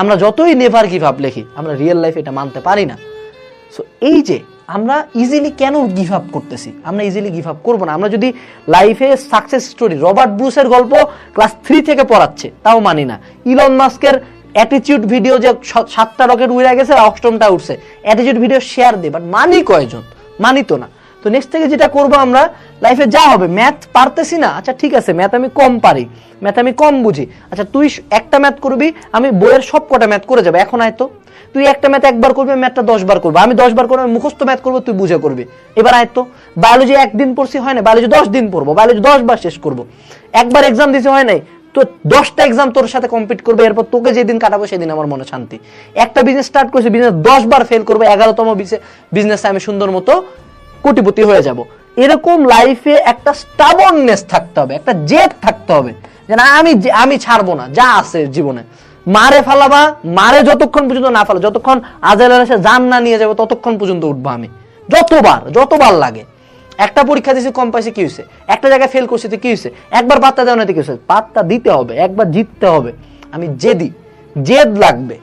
আমরা যতই never give up লিখি, আমরা রিয়েল লাইফে এটা মানতে পারি না। সো এই যে আমরা ইজিলি কেন গিভ আপ করতেছি, আমরা ইজিলি গিভ আপ করবো না। আমরা যদি লাইফে সাকসেস স্টোরি, রবার্ট ব্রুসের গল্প ক্লাস 3 থেকে পড়াচ্ছে তাও মানি না। ইলন মাস্কের অ্যাটিটিউড ভিডিও যে 7টা রকেট উড়ে গেছে, 8টা উঠছে, অ্যাটিটিউড ভিডিও শেয়ার দে, বাট মানি কয়জন? মানি তো না। তো নেক্সট থেকে যেটা করবো আমরা লাইফে যা হবে, ম্যাথ পারতেছি না, আচ্ছা ঠিক আছে ম্যাথ আমি কম পারি, ম্যাথ আমি কম বুঝি, আচ্ছা তুই একটা ম্যাথ করবি, আমি বইয়ের সব কটা ম্যাথ করে যাবো, এখন আয় তো। তুই একটা ম্যাথ একবার করবি, ম্যাথটা 10 বার করবো, আমি 10 বার করবো, আমি মুখস্থ ম্যাথ করবো, তুই বুঝে করবি, এবার আয় তো। বায়োলজি একদিন পড়ছি হয় না, বায়োলজি 10 দিন পড়বো, বায়োলজি 10 বার শেষ করবো। একবার এক্সাম দিতে হয় নাই, তো 10টা এক্সাম তোর সাথে কম্পিট করবে, এরপর তোকে যেদিন কাটাবো সেদিন আমার মনে শান্তি। একটা বিজনেস স্টার্ট করছি, বিজনেস 10 বার ফেল করবো, 11তম বিজনেসে আমি সুন্দর মতো কোটিপতি হয়ে যাব। এরকম লাইফে একটা স্টাবননেস থাকতে হবে, একটা জেদ থাকতে হবে যে না আমি ছাড়বো না যা আছে জীবনে। মারে ফালাবা, মারে যতক্ষণ পর্যন্ত না ফালা, যতক্ষণ আজরাইল এসে জান না নিয়ে যাবে ততক্ষণ পর্যন্ত উঠবো আমি, যতবার লাগে। একটা পরীক্ষা দিয়েছি কম পাইছে, কি হয়েছে? একটা জায়গায় ফেল করছি, কি হয়েছে? একবার পাত্তা দেওয়া না, কি হয়েছে? পাত্তা দিতে হবে, একবার জিততে হবে। আমি জেদ লাগবে।